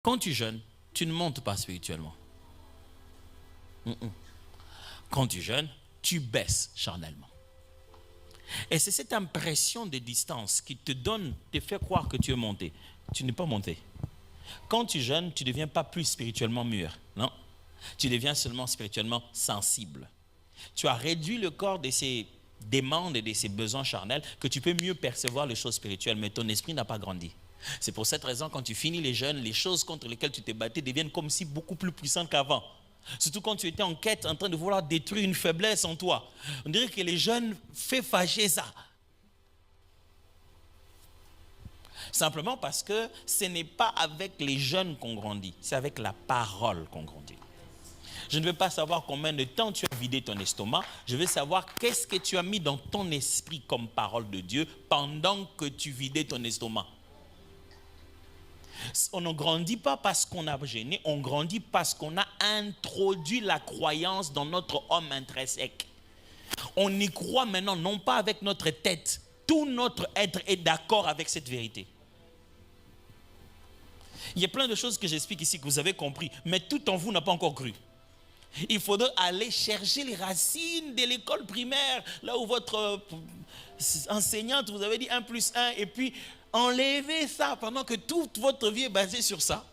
Quand tu jeûnes, tu ne montes pas spirituellement. Quand tu jeûnes, tu baisses charnellement. Et c'est cette impression de distance qui te fait croire que tu es monté. Tu n'es pas monté. Quand tu jeûnes, tu ne deviens pas plus spirituellement mûr. Non. Tu deviens seulement spirituellement sensible. Tu as réduit le corps de ses demandes et de ses besoins charnels que tu peux mieux percevoir les choses spirituelles, mais ton esprit n'a pas grandi. C'est pour cette raison, quand tu finis les jeûnes, les choses contre lesquelles tu t'es battu deviennent comme si beaucoup plus puissantes qu'avant. Surtout quand tu étais en quête, en train de vouloir détruire une faiblesse en toi. On dirait que les jeûnes fait fâcher ça. Simplement parce que ce n'est pas avec les jeûnes qu'on grandit, c'est avec la parole qu'on grandit. Je ne veux pas savoir combien de temps tu as vidé ton estomac, je veux savoir qu'est-ce que tu as mis dans ton esprit comme parole de Dieu pendant que tu vidais ton estomac. On ne grandit pas parce qu'on a gêné, on grandit parce qu'on a introduit la croyance dans notre homme intrinsèque. On y croit maintenant, non pas avec notre tête. Tout notre être est d'accord avec cette vérité. Il y a plein de choses que j'explique ici que vous avez compris, mais tout en vous n'a pas encore cru. Il faudra aller chercher les racines de l'école primaire, là où votre enseignante vous avait dit 1 + 1, et puis enlever ça pendant que toute votre vie est basée sur ça,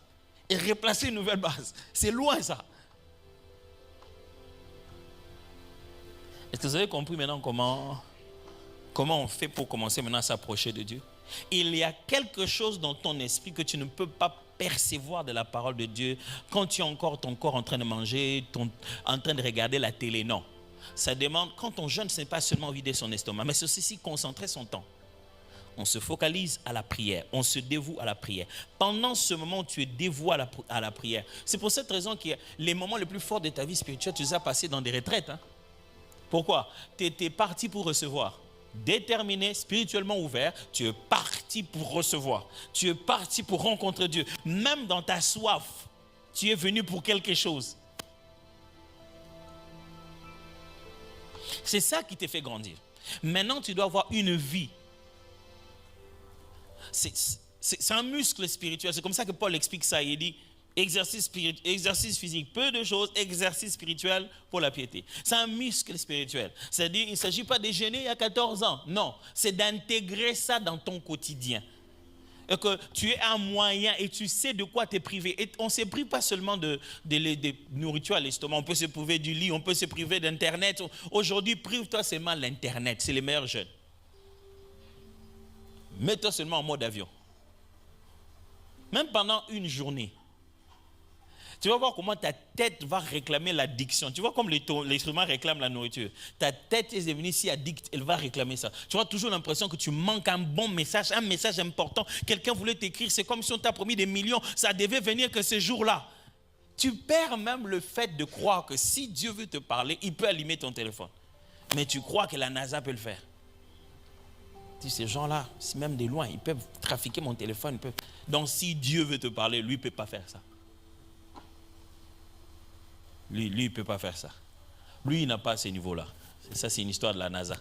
et replacer une nouvelle base. C'est loin ça. Est-ce que vous avez compris maintenant comment on fait pour commencer maintenant à s'approcher de Dieu? Il y a quelque chose dans ton esprit que tu ne peux pas percevoir de la parole de Dieu quand tu as encore ton corps en train de manger, en train de regarder la télé. Non. Ça demande, quand on jeûne, ce n'est pas seulement vider son estomac, mais c'est aussi concentrer son temps. On se focalise à la prière, on se dévoue à la prière. Pendant ce moment, tu es dévoué à la prière. C'est pour cette raison que les moments les plus forts de ta vie spirituelle, tu les as passés dans des retraites. Pourquoi? Tu étais parti pour recevoir. Déterminé, spirituellement ouvert, tu es parti pour recevoir. Tu es parti pour rencontrer Dieu. Même dans ta soif, tu es venu pour quelque chose. C'est ça qui te fait grandir. Maintenant, tu dois avoir une vie. C'est un muscle spirituel. C'est comme ça que Paul explique ça. Il dit exercice physique, peu de choses, exercice spirituel pour la piété. C'est un muscle spirituel. C'est-à-dire, il ne s'agit pas de jeûner il y a 14 ans. Non, c'est d'intégrer ça dans ton quotidien. Et que tu es un moyen et tu sais de quoi t'es privé. Et on ne se prive pas seulement de nourriture à l'estomac. On peut se priver du lit, on peut se priver d'Internet. Aujourd'hui, prive-toi seulement de l'Internet. C'est les meilleurs jeûnes. Mets-toi seulement en mode avion. Même pendant une journée. Tu vas voir comment ta tête va réclamer l'addiction. Tu vois comme l'instrument réclame la nourriture. Ta tête est devenue si addicte, elle va réclamer ça. Tu as toujours l'impression que tu manques un bon message, un message important. Quelqu'un voulait t'écrire, c'est comme si on t'a promis des millions. Ça devait venir que ce jour-là. Tu perds même le fait de croire que si Dieu veut te parler, il peut allumer ton téléphone. Mais tu crois que la NASA peut le faire. Ces gens-là, même de loin, ils peuvent trafiquer mon téléphone. Donc si Dieu veut te parler, lui ne peut pas faire ça. Lui, il ne peut pas faire ça. Lui, il n'a pas ce niveau-là. Ça, c'est une histoire de la NASA.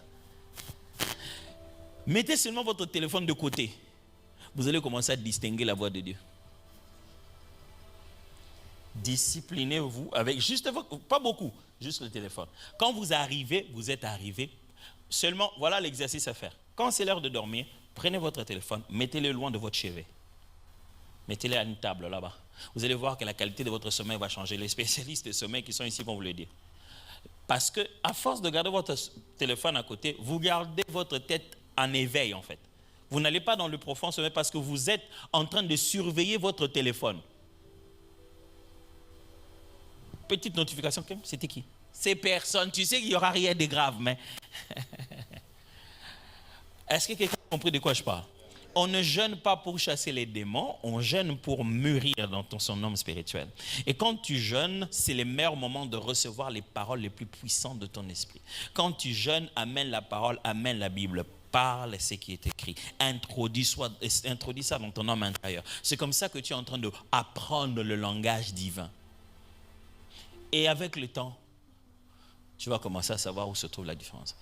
Mettez seulement votre téléphone de côté. Vous allez commencer à distinguer la voix de Dieu. Disciplinez-vous avec juste, pas beaucoup, juste le téléphone. Quand vous arrivez, vous êtes arrivé. Seulement, voilà l'exercice à faire. Quand c'est l'heure de dormir, prenez votre téléphone, mettez-le loin de votre chevet. Mettez-le à une table là-bas. Vous allez voir que la qualité de votre sommeil va changer. Les spécialistes de sommeil qui sont ici vont vous le dire. Parce que à force de garder votre téléphone à côté, vous gardez votre tête en éveil en fait. Vous n'allez pas dans le profond sommeil parce que vous êtes en train de surveiller votre téléphone. Petite notification, c'était qui? C'est personne. Tu sais qu'il n'y aura rien de grave, mais... Est-ce que quelqu'un a compris de quoi je parle? On ne jeûne pas pour chasser les démons, on jeûne pour mûrir dans son homme spirituel. Et quand tu jeûnes, c'est le meilleur moment de recevoir les paroles les plus puissantes de ton esprit. Quand tu jeûnes, amène la parole, amène la Bible. Parle ce qui est écrit. Introduis ça dans ton homme intérieur. C'est comme ça que tu es en train d'apprendre le langage divin. Et avec le temps, tu vas commencer à savoir où se trouve la différence.